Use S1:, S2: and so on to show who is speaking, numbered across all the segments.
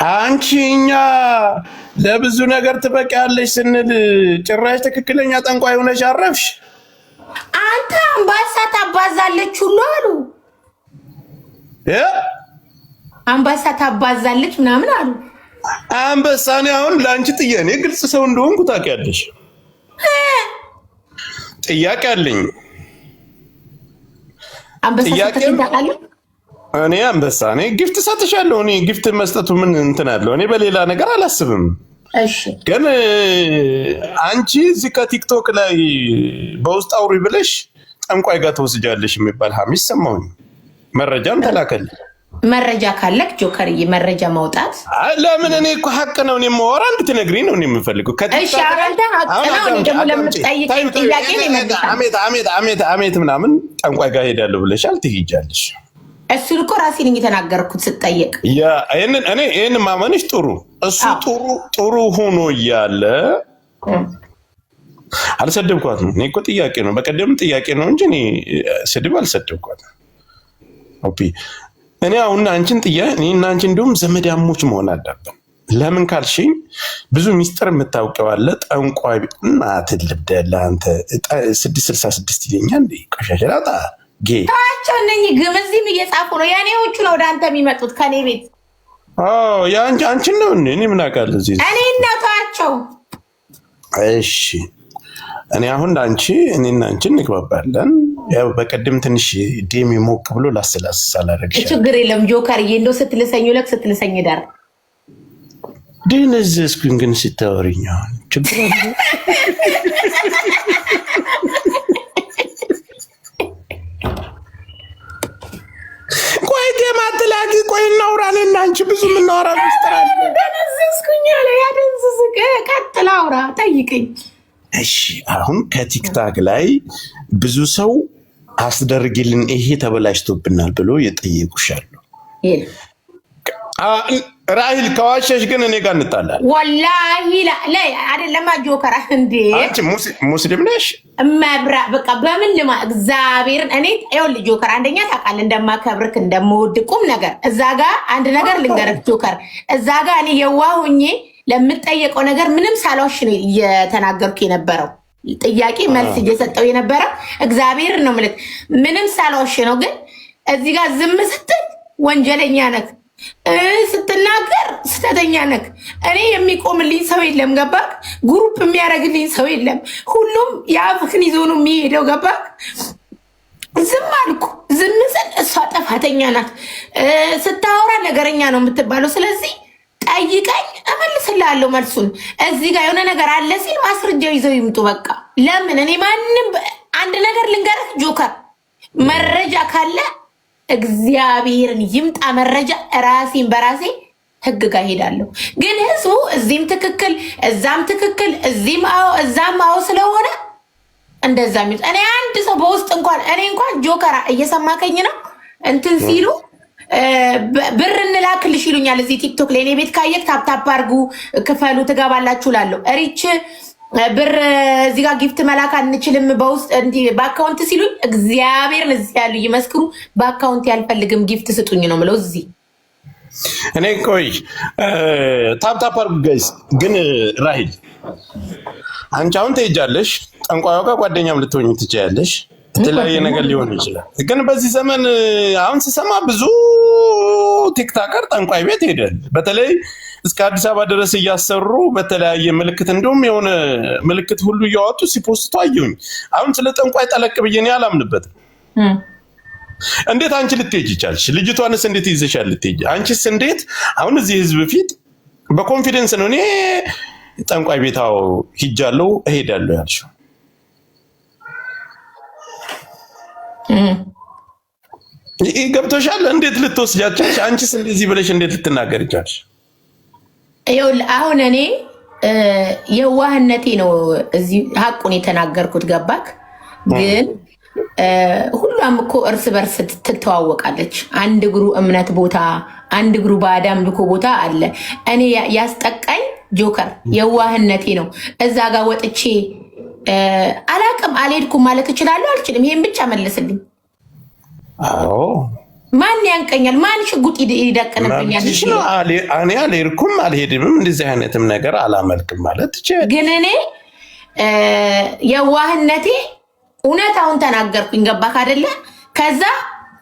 S1: አንቺኛ ለብዙ ነገር ትበቂያለሽ ስንል ጭራሽ ትክክለኛ ጠንቋይ ሆነሽ አረፍሽ።
S2: አንተ አምባሳ ታባዛለች ሁሉ አሉ። አምባሳ ታባዛለች ምናምን አሉ።
S1: አንበሳኔ አሁን ለአንቺ ጥያኔ ግልጽ ሰው እንደሆንኩ ታውቂያለሽ። ጥያቄ አለኝ።
S2: አንበሳ ታውቃለህ?
S1: እኔ አንበሳ እኔ ጊፍት ሰጥሻለሁ። እኔ ጊፍት መስጠቱ ምን እንትን አለው? እኔ በሌላ ነገር አላስብም።
S2: እሺ
S1: ግን አንቺ እዚህ ከቲክቶክ ላይ በውስጥ አውሪ ብለሽ ጠንቋይ ጋር ተወስጃለሽ የሚባል ሀሚስ ሰማሁኝ። መረጃም ተላከልኝ።
S2: መረጃ ካለክ ጆከርዬ መረጃ ማውጣት
S1: ለምን? እኔ እኮ ሀቅ ነው እኔ የማወራ እንድትነግሪኝ ነው እኔ የምፈልገው።
S2: እሺ አራንተ ሀቅ ነው። እኔ ደግሞ ለምትጠይቀኝ ጥያቄ ነው ይመልሳል።
S1: አሜት ምናምን ጠንቋይ ጋር ሄዳለሁ ብለሻል፣ ትሄጃለሽ።
S2: እሱን እኮ ራሴ ነኝ የተናገርኩት ስጠየቅ።
S1: ይህን ማመንሽ ጥሩ። እሱ ጥሩ ሆኖ እያለ አልሰደብኳትም። እኔ እኮ ጥያቄ ነው፣ በቀደም ጥያቄ ነው እንጂ እኔ ስድብ አልሰደብኳትም። እኔ አሁን አንቺን እኔ እና አንቺ እንዲሁም ዘመዳሞች መሆን አለብን። ለምን ካልሽኝ ብዙ ሚስጥር የምታውቀው አለ። ጠንቋይ እናትህ ልብደላ አንተ 666 ይለኛል እንዴ ቆሻሻ
S2: ታቸው ነኝ ግን እዚህም እየጻፉ ነው። ያኔዎቹ ነው ወደ አንተ የሚመጡት ከኔ ቤት።
S1: አንቺን ነው እኔ ምን አውቃለሁ እዚህ
S2: እኔ እናታቸው።
S1: እሺ እኔ አሁን አንቺ እኔና አንቺ እንግባባለን። ያው በቀደም ትንሽ ዴም ሞቅ ብሎ ላስላስ አላረግሽ።
S2: ችግር የለም ጆከርዬ፣ እንደው ስትልሰኝ ለክ ስትልሰኝ ዳር
S1: ደነዘዝኩኝ። ግን ስታወሪኝ አሁን ችግር አለ? ቆይ ዴም አትላቂ። ቆይ እናውራን እና አንቺ ብዙ የምናወራ ሚስጥር አለ።
S2: ደነዘዝኩኝ አለ። ያደንዝዝክ ቀጥል አውራ ጠይቀኝ።
S1: እሺ አሁን ከቲክታክ ላይ ብዙ ሰው አስደርግልን ይሄ ተበላሽቶብናል ብሎ የጠየቁሻሉ። ራሂል ከዋሸሽ ግን እኔ ጋር እንጣላለን።
S2: ወላሂ ላይ አይደለም ጆከራ እንዴ
S1: አንቺ ሙስሊም ነሽ?
S2: መብራ በቃ በምን ልማ እግዚአብሔርን እኔ ይኸውልህ ጆከር፣ አንደኛ ታውቃለህ እንደማከብርክ እንደምወድ ቁም ነገር። እዛ ጋር አንድ ነገር ልንገርህ ጆከር፣ እዛ ጋር እኔ የዋህ ሆኜ ለምጠየቀው ነገር ምንም ሳልዋሽ ነው እየተናገርኩ የነበረው። ጥያቄ መልስ እየሰጠው የነበረው እግዚአብሔርን ነው ማለት ምንም ሳልዋሽ ነው። ግን እዚህ ጋር ዝም ስትል ወንጀለኛ ነክ፣ ስትናገር ስተተኛ ነክ። እኔ የሚቆምልኝ ሰው የለም ገባክ? ግሩፕ የሚያደርግልኝ ሰው የለም። ሁሉም የአፍህን ይዞ ነው የሚሄደው ገባክ? ዝም አልኩ። ዝም ስል እሷ ጥፋተኛ ናት፣ ስታወራ ነገረኛ ነው የምትባለው። ስለዚህ ጠይቀኝ እመልስልሃለሁ መልሱን። እዚህ ጋር የሆነ ነገር አለ ሲል ማስረጃው ይዘው ይምጡ በቃ። ለምን እኔ ማንም አንድ ነገር ልንገርህ ጆከር፣ መረጃ ካለ እግዚአብሔርን ይምጣ መረጃ፣ ራሴን በራሴ ህግ ጋር ሄዳለሁ። ግን ህዝቡ እዚህም ትክክል እዛም ትክክል እዚህም አዎ እዛም አዎ ስለሆነ እንደዛ ሚል እኔ አንድ ሰው በውስጥ እንኳን ጆከራ እየሰማከኝ ነው እንትን ሲሉ ብር እንላክልሽ ይሉኛል። እዚህ ቲክቶክ ላይ እኔ ቤት ካየክ ታፕታፕ አድርጉ ክፈሉ ትገባላችሁ ላለው ሪች ብር እዚህ ጋር ጊፍት መላክ አንችልም በውስጥ እንዲህ በአካውንት ሲሉኝ እግዚአብሔርን እዚህ ያሉ ይመስክሩ። በአካውንት ያልፈልግም ጊፍት ስጡኝ ነው የምለው። እዚህ
S1: እኔ ቆይ ታፕታፕ አድርጉ ጋይስ። ግን ራሂል አንቺ አሁን ትሄጃለሽ፣ ጠንቋዩ ጋር ጓደኛም ልትሆኝ ትችያለሽ። የተለያየ ነገር ሊሆን ይችላል። ግን በዚህ ዘመን አሁን ስሰማ ብዙ ቲክታከር ጠንቋይ ቤት ሄደል። በተለይ እስከ አዲስ አበባ ድረስ እያሰሩ በተለያየ ምልክት እንደውም የሆነ ምልክት ሁሉ እያወጡ ሲፖስቱ አየሁኝ። አሁን ስለ ጠንቋይ ጠለቅ ብዬ እኔ አላምንበትም። እንዴት አንቺ ልትሄጂ ቻልሽ? ልጅቷንስ እንዴት ይዘሻል ልትሄጂ? አንቺስ እንዴት አሁን እዚህ ህዝብ ፊት በኮንፊደንስ ነው እኔ ጠንቋይ ቤታው ሂጃለሁ እሄዳለሁ ያልሽው? ገብቶሻል? እንዴት ልትወስጃቻች? አንቺስ እንደዚህ ብለሽ እንዴት ልትናገር ይቻልሽ?
S2: ይኸውልህ አሁን እኔ የዋህነቴ ነው እዚህ ሀቁን የተናገርኩት ገባክ? ግን ሁሉም እኮ እርስ በርስ ትተዋወቃለች። አንድ እግሩ እምነት ቦታ፣ አንድ እግሩ ባዕድ አምልኮ ቦታ አለ። እኔ ያስጠቃኝ ጆከር የዋህነቴ ነው። እዛ ጋር ወጥቼ አላቅም አልሄድኩም ማለት እችላለሁ አልችልም? ይሄን ብቻ መልስልኝ።
S1: አዎ
S2: ማን ያንቀኛል? ማን ሽጉጥ ይደቅንብኛል?
S1: እኔ አልሄድኩም አልሄድምም እንደዚህ አይነትም ነገር አላመልክም ማለት ትችላለህ።
S2: ግን እኔ የዋህነቴ እውነታውን ተናገርኩኝ። ገባክ አይደለ? ከዛ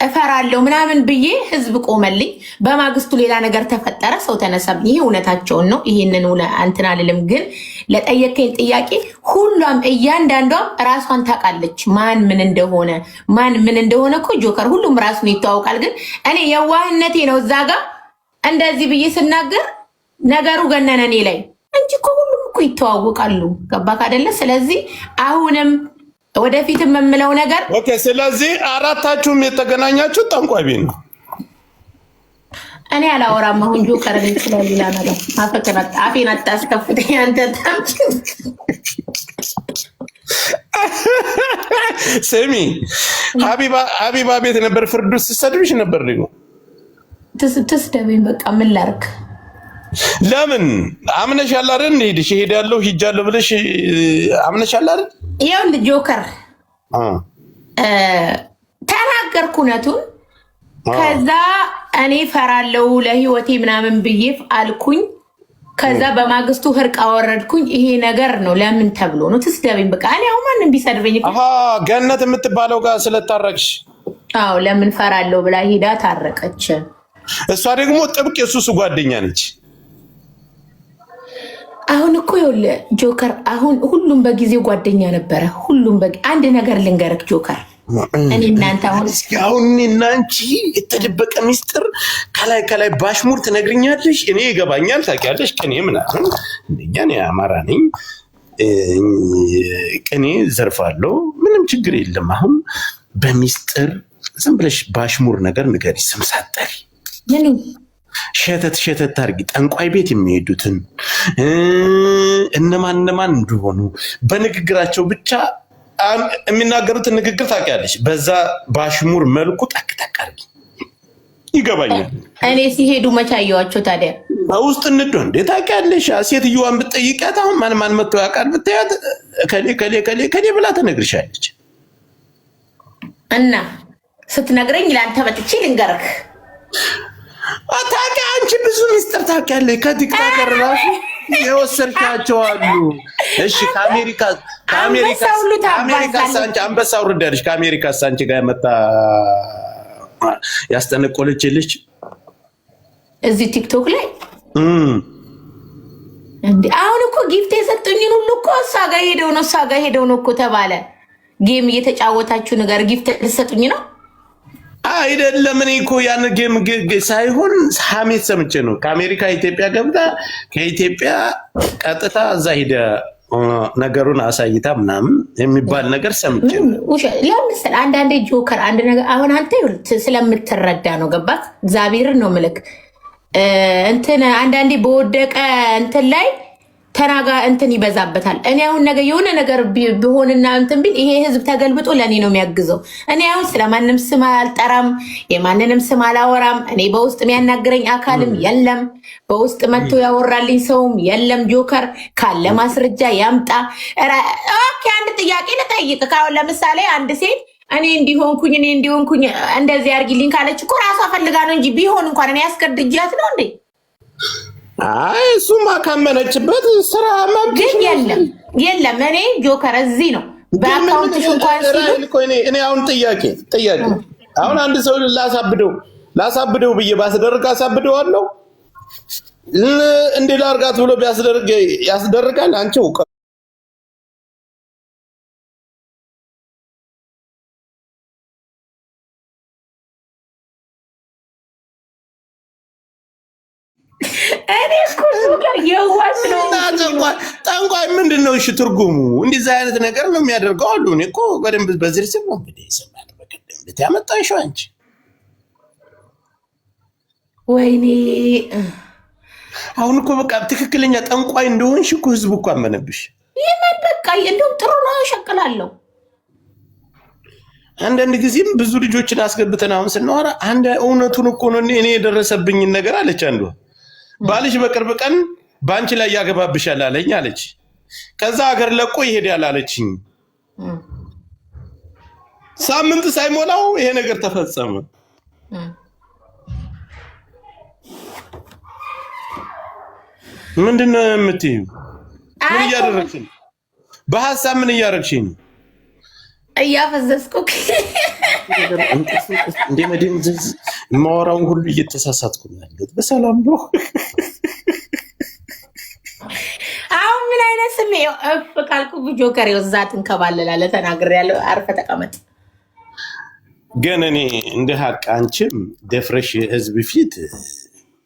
S2: እፈራለሁ ምናምን ብዬ ህዝብ ቆመልኝ። በማግስቱ ሌላ ነገር ተፈጠረ፣ ሰው ተነሳብኝ። ይሄ እውነታቸውን ነው። ይሄንን እንትን አልልም። ግን ለጠየቀኝ ጥያቄ ሁሏም እያንዳንዷም ራሷን ታውቃለች። ማን ምን እንደሆነ እኮ ጆከር ሁሉም ራሱን ይተዋወቃል። ግን እኔ የዋህነቴ ነው እዛ ጋር እንደዚህ ብዬ ስናገር ነገሩ ገነነ እኔ ላይ እንጂ እኮ ሁሉም እኮ ይተዋወቃሉ። ገባክ አይደለ? ስለዚህ አሁንም ወደፊትም የምለው ነገር
S1: ኦኬ። ስለዚህ አራታችሁም የተገናኛችሁ ጠንቋይ ቤት ነው።
S2: እኔ አላወራም አሁን ጆከር ስለሌላ ነገር አፌን አታስከፍተኝ አንተ ታምጪ።
S1: ስሚ ሀቢባ ቤት ነበር ፍርዱ ስትሰድብሽ ነበር። ደግሞ
S2: ትስደበኝ በቃ ምን ላድርግ?
S1: ለምን አምነሻል አይደል? ሄድሽ ሂጃለሁ ብለሽ አምነሻል አይደል?
S2: ይኸውልህ ጆከር ተናገርኩ እውነቱን። ከዛ እኔ ፈራለሁ ለህይወቴ ምናምን ብዬ አልኩኝ። ከዛ በማግስቱ ህርቅ አወረድኩኝ። ይሄ ነገር ነው ለምን ተብሎ ነው ትስደበኝ? በቃ እኔ አሁን ማንም ቢሰድበኝ
S1: ገነት የምትባለው ጋር ስለታረቅሽ
S2: አዎ ለምን ፈራለሁ ብላ ሄዳ ታረቀች።
S1: እሷ ደግሞ ጥብቅ የሱስ ጓደኛ ነች።
S2: አሁን እኮ ይኸውልህ ጆከር አሁን ሁሉም በጊዜው ጓደኛ ነበረ። አንድ ነገር ልንገርክ ጆከር፣ እኔ እናንተ
S1: አሁን እኔና አንቺ የተደበቀ ሚስጥር ከላይ ባሽሙር ትነግርኛለሽ። እኔ ይገባኛል ታውቂያለሽ። ቅኔ ምናምን እንደኛ እኔ አማራ ነኝ፣ ቅኔ ዘርፋለሁ፣ ምንም ችግር የለም። አሁን በሚስጥር ዝም ብለሽ ባሽሙር ነገር ንገሪ፣ ስም ሳትጠሪ ሸተት አድርጊ። ጠንቋይ ቤት የሚሄዱትን እነማን እንደሆኑ በንግግራቸው ብቻ የሚናገሩትን ንግግር ታውቂያለሽ። በዛ ባሽሙር መልኩ ጠቅጠቅ አድርጊ። ይገባኛል።
S2: እኔ ሲሄዱ መቼ አየኋቸው ታዲያ?
S1: በውስጥ እንደ ታውቂያለሽ። ሴትዮዋን ብትጠይቂያት አሁን ማን መጥቶ ያውቃል ብትያት ከሌ ብላ ትነግርሻለች።
S2: እና ስትነግረኝ ለአንተ መጥቼ ልንገርህ
S1: ታውቂ አንቺ ብዙ ሚስጥር ታውቂያለሽ። ከቲክቶከር ራሱ የወሰድሻቸው አሉ። እሺ ከአሜሪካ ሳንቺ አንበሳ ውርዳለሽ። ከአሜሪካ ሳንቺ ጋር መጣ ያስጠነቆለችልሽ
S2: እዚህ ቲክቶክ ላይ እንዴ። አሁን እኮ ጊፍት የሰጡኝን ሁሉ እኮ እሷ ጋር ሄደው ነው እኮ ተባለ። ጌም እየተጫወታችሁ ነገር ጊፍት ልሰጡኝ ነው አይደለም? እኔ እኮ ያን ጌም ሳይሆን ሐሜት ሰምቼ ነው። ከአሜሪካ ኢትዮጵያ ገብታ ከኢትዮጵያ ቀጥታ እዛ ሄደ ነገሩን አሳይታ ምናምን የሚባል ነገር ሰምቼ ነው። ለምሳሌ አንዳንዴ ጆከር አንድ ነገር አሁን አንተ ስለምትረዳ ነው። ገባት? እግዚአብሔርን ነው ምልክ እንትን አንዳንዴ በወደቀ እንትን ላይ ተናጋ እንትን ይበዛበታል። እኔ አሁን ነገር የሆነ ነገር ቢሆንና እንትን ቢል ይሄ ህዝብ ተገልብጦ ለእኔ ነው የሚያግዘው። እኔ አሁን ስለማንም ስም አልጠራም፣ የማንንም ስም አላወራም። እኔ በውስጥ የሚያናግረኝ አካልም የለም፣ በውስጥ መጥቶ ያወራልኝ ሰውም የለም። ጆከር ካለ ማስረጃ ያምጣ። ኦኬ አንድ ጥያቄ ልጠይቅ። ካሁን ለምሳሌ አንድ ሴት እኔ እንዲሆንኩኝ እንደዚህ አድርጊልኝ ካለች እኮ ራሷ ፈልጋ ነው እንጂ ቢሆን እንኳን እኔ ያስገድጃት ነው እንዴ?
S1: አይ እሱማ ካመነችበት ስራ
S2: ግን የለም። እኔ ጆከር እዚህ ነው በአካውንትሽ እንኳን
S1: እኔ አሁን ጥያቄ አሁን አንድ ሰው ላሳብደው ብዬ ባስደርግ አሳብደዋለሁ። እንዴ ላርጋት ብሎ ቢያስደርግ ያስደርጋል። አንቺ ጠንቋይ ምንድን ነው? እሺ ትርጉሙ እንደዚህ አይነት ነገር ነው የሚያደርገው አሉ። እኔ እኮ በደንብ በዝርዝር ነው እንግዲህ ይሰማል። በቀደም ልት ያመጣሽው አንቺ።
S2: ወይኔ
S1: አሁን እኮ በቃ ትክክለኛ ጠንቋይ እንደሆንሽ እኮ ህዝቡ እኮ አመነብሽ።
S2: ይሄን በቃ እንደው ጥሩ ነው እሸቅላለሁ።
S1: አንዳንድ ጊዜም ብዙ ልጆችን አስገብተን አሁን ስናወራ አንድ እውነቱን እኮ ነው እኔ የደረሰብኝን ነገር አለች አንዷ። ባልሽ በቅርብ ቀን ባንቺ ላይ ያገባብሻል አለኝ አለች። ከዛ ሀገር ለቆ ይሄዳል አለችኝ። ሳምንት ሳይሞላው ይሄ ነገር ተፈጸመ። ምንድነው የምትይው? ምን እያደረግሽ ነው? በሐሳብ ምን እያደረግሽ ነው?
S2: እያፈዘዝኩ
S1: እንደ መደንዘዝ የማወራውን ሁሉ እየተሳሳትኩ ነው ያለሁት። በሰላም ነው።
S2: አሁን ምን አይነት ስሜት እፍ ካልኩ ጆከር ይወዛት እንከባለላለ ተናግሬያለሁ። አርፈ ተቀመጥ።
S1: ግን እኔ እንደ ሀቅ አንቺም ደፍረሽ ህዝብ ፊት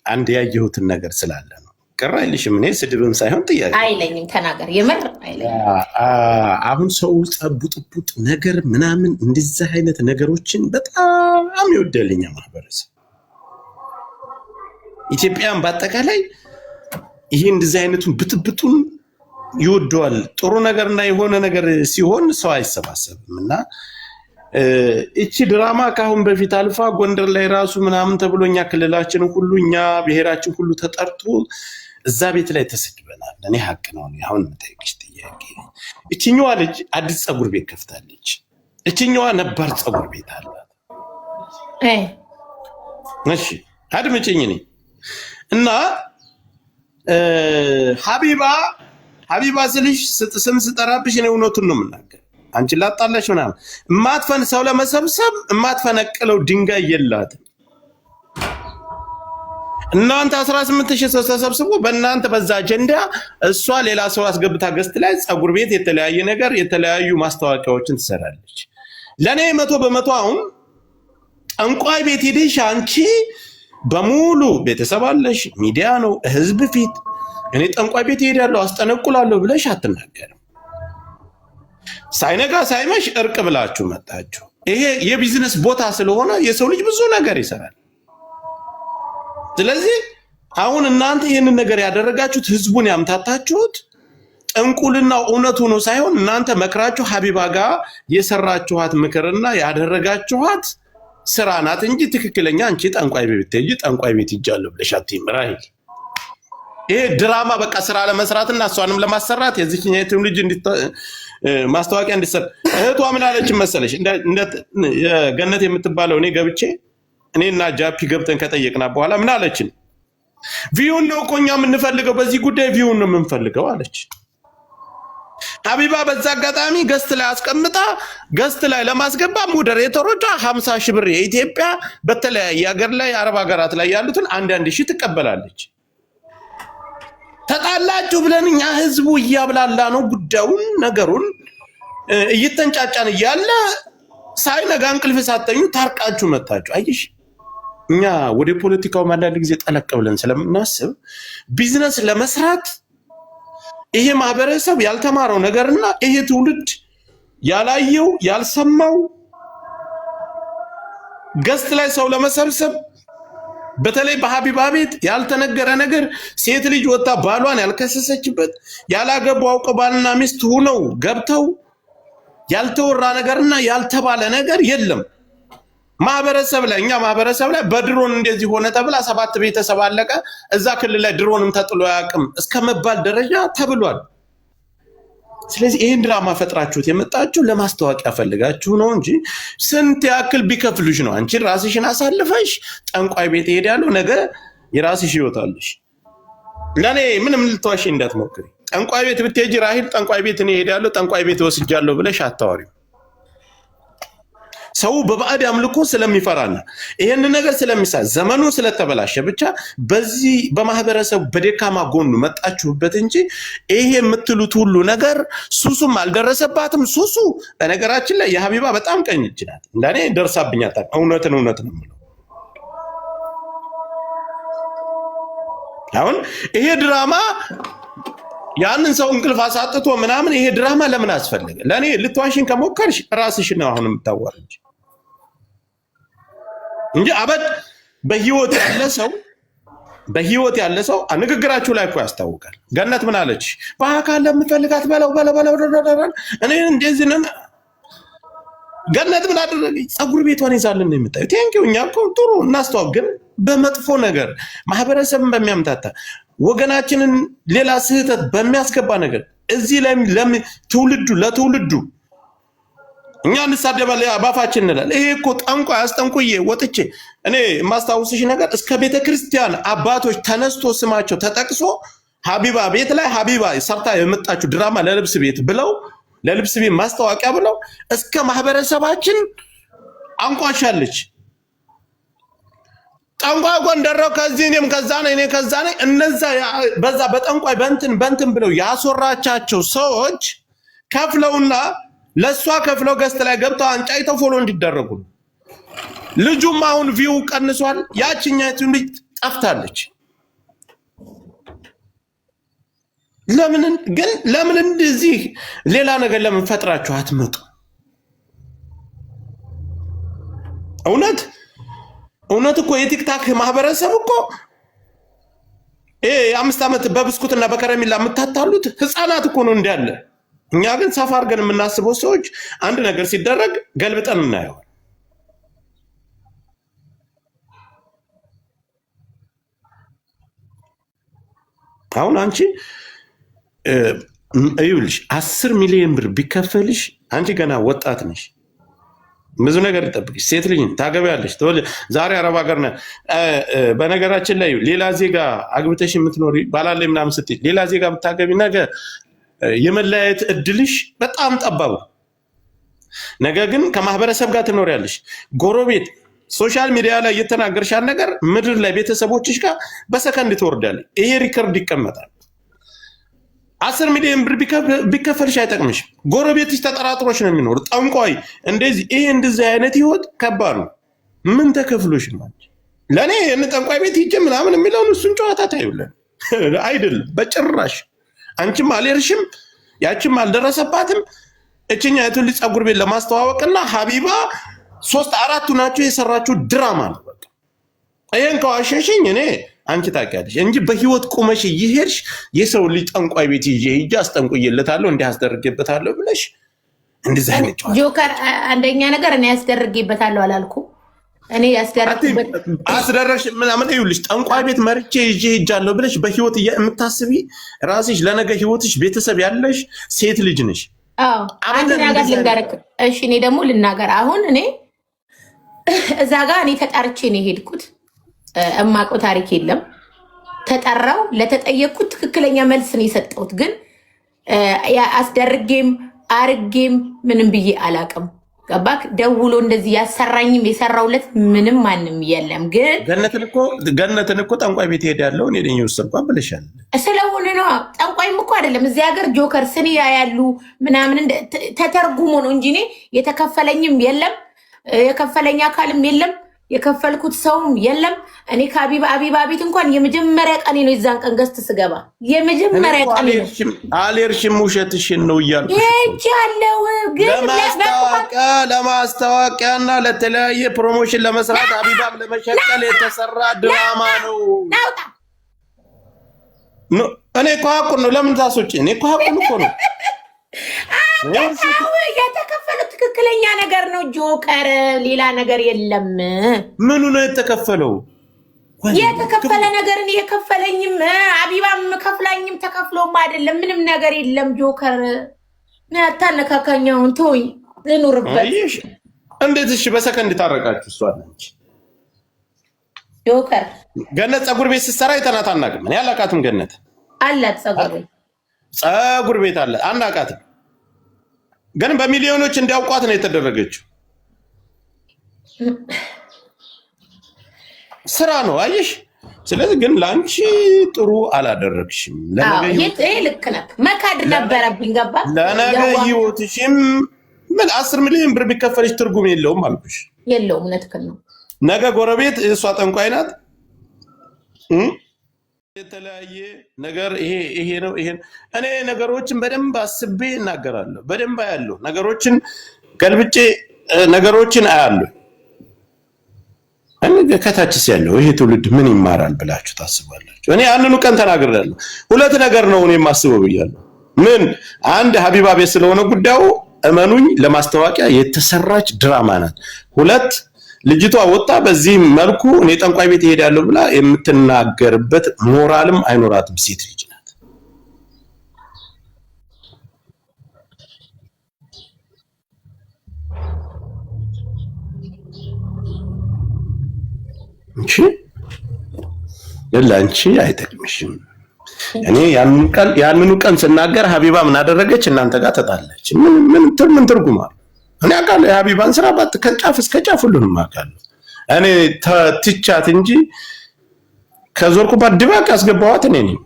S1: አንድ ያየሁትን ነገር ስላለ ነው። ቅር አይልሽም? እኔ ስድብም ሳይሆን ጥያቄ
S2: አይለኝም። ተናገር። የምር አይለኝም።
S1: አሁን ሰው ጸቡጥቡጥ ነገር ምናምን እንደዚህ አይነት ነገሮችን በጣም ይወደልኛ ማህበረሰብ ኢትዮጵያን በአጠቃላይ ይሄ እንደዚህ አይነቱን ብጥብጡን ይወደዋል። ጥሩ ነገርና የሆነ ነገር ሲሆን ሰው አይሰባሰብም እና እቺ ድራማ ካሁን በፊት አልፋ ጎንደር ላይ ራሱ ምናምን ተብሎኛ ክልላችን ሁሉ እኛ ብሔራችን ሁሉ ተጠርቶ እዛ ቤት ላይ ተሰድበናል። እኔ ሀቅ ነው አሁን የምጠይቅሽ ጥያቄ። እቺኛዋ ልጅ አዲስ ፀጉር ቤት ከፍታለች። እቺኛዋ ነባር ፀጉር ቤት አላት። እሺ አድምጪኝ። እኔ እና ሀቢባ ስልሽ ስም ስጠራብሽ እኔ እውነቱን ነው የምናገር። አንቺ ላጣላሽ ምናምን እማትፈን ሰው ለመሰብሰብ እማትፈነቅለው ድንጋይ የላትም። እናንተ 18000 ሰው ተሰብስቦ በእናንተ በዛ አጀንዳ እሷ ሌላ ሰው አስገብታ ገስት ላይ ፀጉር ቤት የተለያየ ነገር የተለያዩ ማስታወቂያዎችን ትሰራለች። ለኔ 100% አሁን ጠንቋይ ቤት ሄደሽ አንቺ በሙሉ ቤተሰብ አለሽ፣ ሚዲያ ነው ህዝብ ፊት እኔ ጠንቋይ ቤት ሄዳለሁ አስጠነቁላለሁ ብለሽ አትናገርም። ሳይነጋ ሳይመሽ እርቅ ብላችሁ መጣችሁ። ይሄ የቢዝነስ ቦታ ስለሆነ የሰው ልጅ ብዙ ነገር ይሰራል። ስለዚህ አሁን እናንተ ይህንን ነገር ያደረጋችሁት ህዝቡን ያምታታችሁት ጥንቁልና እውነቱ ነው ሳይሆን እናንተ መክራችሁ ሀቢባ ጋር የሰራችኋት ምክርና ያደረጋችኋት ስራ ናት እንጂ ትክክለኛ አንቺ ጠንቋይ ቤት ትሄጂ ጠንቋይ ቤት ይጃለሁ ብለሽ አትይም ራሂል። ይሄ ድራማ በቃ ስራ ለመስራትና እሷንም ለማሰራት የዚህኛው ልጅ ማስታወቂያ እንዲሰራ እህቷ ምን አለች መሰለሽ? ገነት የምትባለው እኔ ገብቼ እኔና ጃፒ ገብተን ከጠየቅና በኋላ ምን አለችን? ቪውን ነው እኮ እኛ የምንፈልገው በዚህ ጉዳይ ቪውን ነው የምንፈልገው አለች። ሀቢባ በዛ አጋጣሚ ገስት ላይ አስቀምጣ ገስት ላይ ለማስገባ ሞዴሬተሮቿ 50,000 ብር የኢትዮጵያ በተለያየ ሀገር ላይ አረብ ሀገራት ላይ ያሉትን 1,000 ትቀበላለች። ተጣላችሁ ብለን እኛ ህዝቡ እያብላላ ነው ጉዳዩን ነገሩን እየተንጫጫን እያለ ሳይነጋ እንቅልፍ ሳተኙ ታርቃችሁ መጣችሁ። አይሽ እኛ ወደ ፖለቲካው አንዳንድ ጊዜ ጠለቅ ብለን ስለምናስብ ቢዝነስ ለመስራት ይሄ ማህበረሰብ ያልተማረው ነገርና ይሄ ትውልድ ያላየው ያልሰማው ገስት ላይ ሰው ለመሰብሰብ በተለይ በሀቢባ ቤት ያልተነገረ ነገር ሴት ልጅ ወጣ ባሏን ያልከሰሰችበት ያላገቡ አውቀው ባልና ሚስት ሆነው ገብተው ያልተወራ ነገርና ያልተባለ ነገር የለም። ማህበረሰብ ላይ እኛ ማህበረሰብ ላይ በድሮን እንደዚህ ሆነ ተብላ 7 ቤተሰብ አለቀ እዛ ክልል ላይ ድሮንም ተጥሎ ያቅም እስከመባል ደረጃ ተብሏል። ስለዚህ ይሄን ድራማ ፈጥራችሁት የመጣችሁ ለማስታወቂያ ፈልጋችሁ ነው እንጂ ስንት ያክል ቢከፍሉሽ ነው አንቺ ራስሽን አሳልፈሽ ጠንቋይ ቤት ሄዳለሁ ነገ የራስሽ ይወጣልሽ። ለኔ ምንም ልትዋሺ እንዳትሞክሪ። ጠንቋይ ቤት ብትሄጂ ራሂል ጠንቋይ ቤት እኔ ሄዳለሁ ጠንቋይ ቤት ወስጃለሁ ብለሽ አታወሪው። ሰው በባዕድ አምልኮ ስለሚፈራና ይሄን ነገር ስለሚሳ ዘመኑ ስለተበላሸ ብቻ በዚህ በማህበረሰቡ በደካማ ጎኑ መጣችሁበት እንጂ ይሄ የምትሉት ሁሉ ነገር ሱሱም አልደረሰባትም። ሱሱ በነገራችን ላይ የሀቢባ በጣም ቀኝ እጅ ናት። እንደኔ ደርሳብኛታ እውነትን ነው የምለው። አሁን ይሄ ድራማ ያንን ሰው እንቅልፍ አሳጥቶ ምናምን ይሄ ድራማ ለምን አስፈልገ? ለኔ ልትዋሽን ከሞከርሽ ራስሽ ነው አሁን የምታዋርጂ እንጂ አበድ በህይወት ያለ ሰው ንግግራችሁ ላይ እኮ ያስታውቃል። ገነት ምን አለች? በአካል ለምፈልጋት በለው እኔ እንደዚህ ነን። ገነት ምን አደረገች? ፀጉር ቤቷን ይዛልን ነው የምታዩ። ቴንኪው እኛ እኮ ጥሩ እናስተዋውቅ፣ ግን በመጥፎ ነገር ማህበረሰብን በሚያምታታ ወገናችንን ሌላ ስህተት በሚያስገባ ነገር እዚህ ላይ ለትውልዱ እኛ እንሳደባለን ባፋችን እንላለን። ይሄ እኮ ጠንቋይ አስጠንቁዬ ወጥቼ እኔ የማስታውስሽ ነገር እስከ ቤተክርስቲያን አባቶች ተነስቶ ስማቸው ተጠቅሶ ሀቢባ ቤት ላይ ሀቢባ ሰርታ የመጣችው ድራማ ለልብስ ቤት ብለው ለልብስ ቤት ማስታወቂያ ብለው እስከ ማህበረሰባችን አንቋሻለች። ጠንቋይ ጎንደረው ከዚህ እኔም ከዛ ነኝ እኔ ከዛ ነኝ እነዛ በዛ በጠንቋይ በእንትን ብለው ያስወራቻቸው ሰዎች ከፍለውና ለሷ ከፍለው ገስት ላይ ገብተው አንጫይተው ፎሎ እንዲደረጉ ልጁም አሁን ቪው ቀንሷል። ያቺኛቱ ልጅ ጠፍታለች። ለምን እንደዚህ ሌላ ነገር ለምን ፈጥራችሁ አትመጡ? እውነት እኮ የቲክታክ ማህበረሰብ እኮ 5 ዓመት በብስኩትና በከረሜላ የምታታሉት ህፃናት እኮ ነው እንዳለ። እኛ ግን ሰፋ አድርገን የምናስበው ሰዎች አንድ ነገር ሲደረግ ገልብጠን እናየዋል። አሁን አንቺ ይኸውልሽ 10 ሚሊዮን ብር ቢከፈልሽ አንቺ ገና ወጣት ነሽ። ብዙ ነገር ይጠብቅሽ። ሴት ልጅ ታገቢያለሽ። ዛሬ አረብ ሀገር ነህ። በነገራችን ላይ ሌላ ዜጋ አግብተሽ የምትኖሪ ባላለኝ ምናምን ስትይ ሌላ ዜጋ ብታገቢ ነገር የመለያየት እድልሽ በጣም ጠባቡ። ነገር ግን ከማህበረሰብ ጋር ትኖሪያለሽ። ጎረቤት ሶሻል ሚዲያ ላይ እየተናገርሻል ነገር ምድር ላይ ቤተሰቦችሽ ጋር በሰከንድ ትወርዳለች። ይሄ ሪከርድ ይቀመጣል። 10 ሚሊዮን ብር ቢከፈልሽ አይጠቅምሽም። ጎረቤትሽ ተጠራጥሮሽ ነው የሚኖር። ጠንቋይ እንደዚህ አይነት ህይወት ከባድ ነው። ምን ተከፍሎሽ ነው? ለእኔ ጠንቋይ ቤት ሂጅ ምናምን የሚለውን እሱን ጨዋታ ታዩለን አይደለም በጭራሽ። አንቺም አልሄድሽም፣ ያቺም አልደረሰባትም። እችኛይቱን ልጅ ፀጉር ቤት ለማስተዋወቅና ሀቢባ 3-4 ናቸው የሰራችው ድራማ ነው። በቃ ይሄን ከዋሸሽኝ እኔ አንቺ ታውቂያለሽ እንጂ በህይወት ቁመሽ እየሄድሽ የሰው ልጅ ጠንቋይ ቤት ይዤ አስጠንቁዬለታለሁ እንዲህ አስደርጌበታለሁ ብለሽ እንደዚህ አይነት ጨዋታ
S2: ጆከር፣ አንደኛ ነገር እኔ ያስደርጌበታለሁ አላልኩም። እኔ
S1: አስደረግሽ ምናምን ይኸውልሽ፣ ጠንቋይ ቤት መርጬ ይዤ ሄጃለሁ ብለሽ በህይወት የምታስቢ ራስሽ ለነገ ህይወትሽ ቤተሰብ ያለሽ ሴት ልጅ ነሽ።
S2: አንድ ነገር ልንገርህ። እሺ እኔ ደግሞ ልናገር። አሁን እኔ እዛ ጋር እኔ ተጣርቼ ነው የሄድኩት። እማቆ ታሪክ የለም። ተጠራው ለተጠየቅኩት ትክክለኛ መልስ ነው የሰጠሁት። ግን አስደርጌም አርጌም ምንም ብዬ አላቅም። ገባክ? ደውሎ እንደዚህ ያሰራኝም የሰራውለት ምንም ማንም የለም። ግን
S1: ገነትን እኮ ጠንቋይ ቤት ሄዳለሁ እኔ ነኝ ወሰድኳት ብለሻል።
S2: ስለሆነ ነው ጠንቋይም እኮ አይደለም እዚህ ሀገር ጆከር ስንያ ያሉ ምናምን ተተርጉሞ ነው እንጂ እኔ የተከፈለኝም የለም የከፈለኝ አካልም የለም የከፈልኩት ሰውም የለም። እኔ ከአቢባ ቤት እንኳን የመጀመሪያ ቀኔ ነው። የዛን ቀን ገዝት ስገባ የመጀመሪያ ቀኔ ነው።
S1: አልሄድሽም፣ ውሸትሽን ነው እያልኩ
S2: ሄጃለሁ። ግን
S1: ለማስታወቂያና ለተለያየ ፕሮሞሽን ለመስራት አቢባም ለመሸቀል የተሰራ ድራማ ነው። እኔ እኮ ሀቁን ነው። ለምን ታስወጪ? እኔ እኮ ሀቁን እኮ ነው
S2: የተከፈለው። ትክክለኛ ነገር ነው ጆከር፣ ሌላ ነገር የለም።
S1: ምኑ ነው የተከፈለው?
S2: የተከፈለ ነገር የከፈለኝም አቢባም ከፍላኝም ተከፍሎም አይደለም። ምንም ነገር የለም ጆከር። አታነካካኛውን ተወኝ፣ ልኑርበት።
S1: እንዴት እሺ፣ በሰከንድ ታረቃችሁ? እሷ አለች
S2: ጆከር።
S1: ገነት ፀጉር ቤት ስትሰራ አይተናት አናውቅም። እኔ አላውቃትም። ገነት
S2: አላት
S1: ፀጉር ቤት አለ አናውቃትም። ግን በሚሊዮኖች እንዲያውቋት ነው የተደረገችው። ስራ ነው አየሽ። ስለዚህ ግን ላንቺ ጥሩ አላደረግሽም።
S2: ልክ ነህ፣ መካድ ነበረብኝ። ገባ?
S1: ለነገ ህይወትሽም 10 ሚሊዮን ብር ቢከፈልሽ ትርጉም የለውም አልኩሽ።
S2: የለውም። እውነትህን ነው።
S1: ነገ ጎረቤት እሷ ጠንቋይ ናት የተለያየ ነገር ይሄ ነው። እኔ ነገሮችን በደንብ አስቤ እናገራለሁ። በደንብ አያለሁ። ነገሮችን ገልብጬ ነገሮችን አያለሁ። ከታችስ ያለው ይሄ ትውልድ ምን ይማራል ብላችሁ ታስባላችሁ? እኔ አንኑ ቀን ተናግሬያለሁ። 2 ነገር ነው እኔ የማስበው ብያለሁ። ምን አንድ ሀቢባ ቤት ስለሆነ ጉዳዩ እመኑኝ ለማስታወቂያ የተሰራች ድራማ ናት። 2 ልጅቷ ወጣ በዚህ መልኩ እኔ ጠንቋይ ቤት እሄዳለሁ ብላ የምትናገርበት ሞራልም አይኖራትም። ሴት ልጅ ናት። እንጂ ለአንቺ አይጠቅምሽም። እኔ ያንኑ ቀን ስናገር ሀቢባ ምን አደረገች? እናንተ ጋር ተጣላች። ምን ትርጉም አለው? እኔ አውቃለሁ የሀቢባን ስራ ከጫፍ እስከ ጫፍ ሁሉንም አውቃለሁ። እኔ ትቻት እንጂ ከዞርኩባት ድባቅ ያስገባኋት እኔ ነኝ።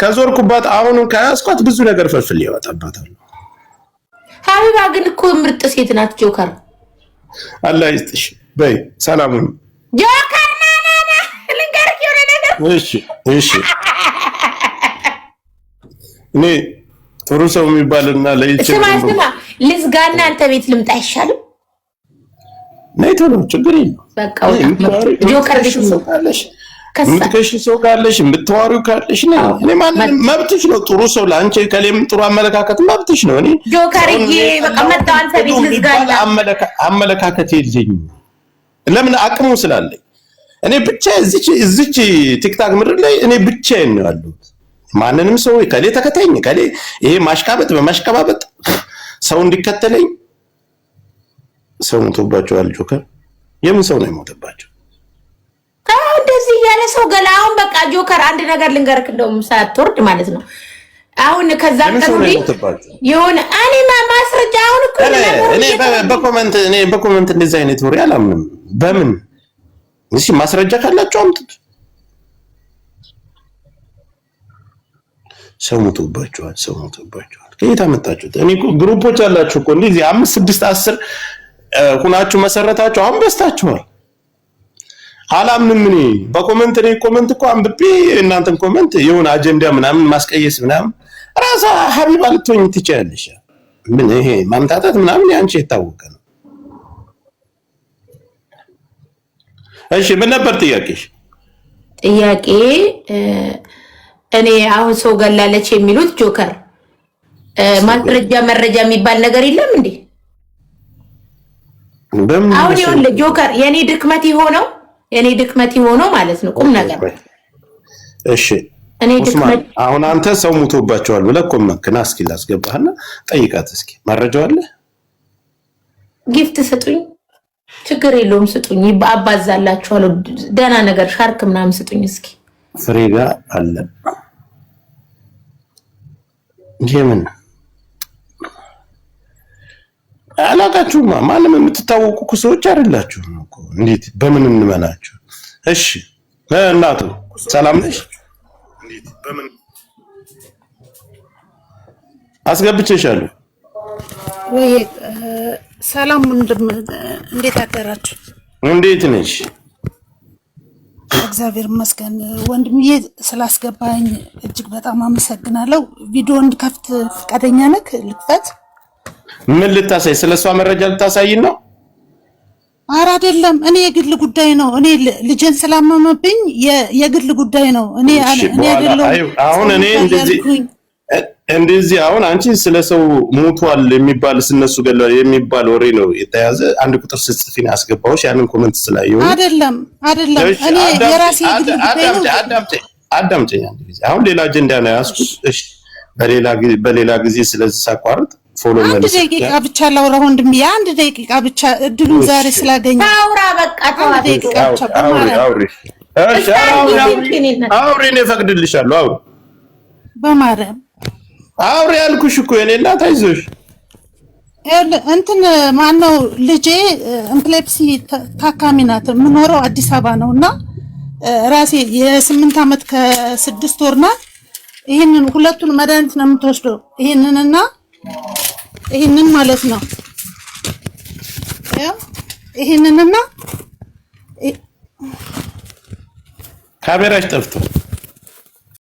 S1: ከዞርኩባት አሁን ከያዝኳት ብዙ ነገር ፈልፍል ያወጣባታል።
S2: ሀቢባ ግን እኮ ምርጥ ሴት ናት። ጆከር
S1: አላህ ይስጥሽ በይ። ሰላሙን
S2: ጆከር ናና ልንገርህ የሆነ ነገር።
S1: እሺ እኔ ጥሩ ሰው የሚባልና
S2: ስማ ልዝጋና አንተ ቤት ልምጣ አይሻልም?
S1: ነይ ቶሎ፣ ችግር የለም።
S2: በቃ ጆከር ቤት ሰውቃለሽ፣
S1: የምትከሽ ሰው ካለሽ የምትዋሪው ካለሽ ነው። እኔ ማንንም መብትሽ ነው። ጥሩ ሰው ለአንቺ ከሌም ጥሩ አመለካከት መብትሽ ነው። እኔ
S2: ጆከርዬ በቃ መጣሁ አንተ ቤት ልዝጋና
S1: አመለካከት የለኝም። ለምን አቅሙ ስላለኝ እኔ ብቻ እዚች ቲክታክ ምድር ላይ እኔ ብቻዬን ነው ያለሁት። ማንንም ሰው ከሌ ተከታይኝ ከሌ ይሄ ማሽቃበጥ በማሽቀባበጥ ሰው እንዲከተለኝ ሰው ሞቶባቸዋል። ጆከር የምን ሰው ነው የሞተባቸው?
S2: እንደዚህ ያለ ሰው ገላ አሁን በቃ ጆከር አንድ ነገር ልንገርክ፣ እንደውም ሳትወርድ ማለት ነው። አሁን ከዛ ቀሩሪ የሆነ እኔ ማስረጃ አሁን እኮ
S1: እኔ በኮመንት እንደዚህ አይነት ወሬ አላምንም። በምን እሺ ማስረጃ ካላችሁ አምጡት። ሰው ሞቶባቸዋል። ከየት አመጣችሁት? እኔ እኮ ግሩፖች አላችሁ እኮ እንደዚህ 5 6 10 ሁናችሁ መሰረታችሁ አሁን በስታችኋል። አላምንም። እኔ በኮመንት ኮመንት እኮ አንብቤ እናንተን ኮመንት የሆነ አጀንዳ ምናምን ማስቀየስ ምናምን ራሳ ሀቢባ ልትሆኝ ትችያለሽ። ምን ይሄ ማምታታት ምናምን ያንቺ የታወቀ ነው። እሺ ምን ነበር ጥያቄሽ?
S2: ጥያቄ እኔ አሁን ሰው ገላለች የሚሉት ጆከር ማስረጃ መረጃ የሚባል ነገር የለም እንዴ? አሁን ይኸውልህ ጆከር የኔ ድክመት የሆነው ማለት ነው ቁም ነገር።
S1: እሺ እኔ ድክመት አሁን አንተ ሰው ሞቶባቸዋል ብለህ ኮመንክና እስኪ ላስገባህና ጠይቃት እስኪ መረጃው አለ?
S2: ጊፍት ስጡኝ፣ ችግር የለውም ስጡኝ፣ አባዛላችኋለሁ። ደህና ነገር ሻርክ ምናምን ስጡኝ እስኪ።
S1: ፍሬጋ አለ ጀምን አላቃችሁማ። ማንም የምትታወቁ ሰዎች አይደላችሁም እኮ እንዴት በምን እንመናችሁ? እሺ እናቱ ሰላም ነሽ? እንዴት በምን አስገብቼሻለሁ
S3: ወይ? ሰላም እንዴት አደራችሁ?
S1: እንዴት ነሽ?
S3: እግዚአብሔር ይመስገን ወንድምዬ፣ ስላስገባኝ እጅግ በጣም አመሰግናለሁ። ቪዲዮ እንድከፍት ፈቃደኛ ነህ? ልክፈት?
S1: ምን ልታሳይ? ስለሷ መረጃ ልታሳይን ነው?
S3: ኧረ አይደለም፣ እኔ የግል ጉዳይ ነው። እኔ ልጅን ስላመመብኝ የግል ጉዳይ ነው። እኔ አይደለም
S1: አሁን እኔ እንደዚህ አሁን አንቺ ስለሰው ሞቷል የሚባል ስለነሱ ገለዋል የሚባል ወሬ ነው የተያዘ። አንድ ቁጥር ስጽፊን አስገባውሽ ያንን ኮሜንት ስላየው አይደለም።
S3: እኔ የራሴ የግል ጉዳይ ነው።
S1: አዳምጪኝ አንድ ጊዜ። አሁን ሌላ አጀንዳ ነው ያስኩት። እሺ በሌላ ጊዜ ስለዚህ ሳቋርጥ ፎሎ ማለት
S3: አንድ ደቂቃ ብቻ ላውራ ወንድም፣ አንድ ደቂቃ ብቻ እድሉን ዛሬ ስላገኘ
S2: አውራ። በቃ ተዋት
S3: ደቂቃ ብቻ
S1: አውሪ። እሺ አውሪ፣ እኔ እፈቅድልሻለሁ። አውሪ
S3: በማርያም
S1: አውሪ ያልኩሽ እኮ የኔ እናት አይዞሽ።
S3: እንትን ማነው ልጄ ኢምፕሌፕሲ ታካሚ ናት። የምኖረው አዲስ አበባ ነው እና ራሴ የ8 ዓመት ከ6 ወር ናት። ይሄንን ሁለቱን መድኃኒት ነው የምትወስደው። ይሄንንና ይሄንን ማለት ነው። ያው ይሄንንና
S1: ካሜራሽ ጠፍቶ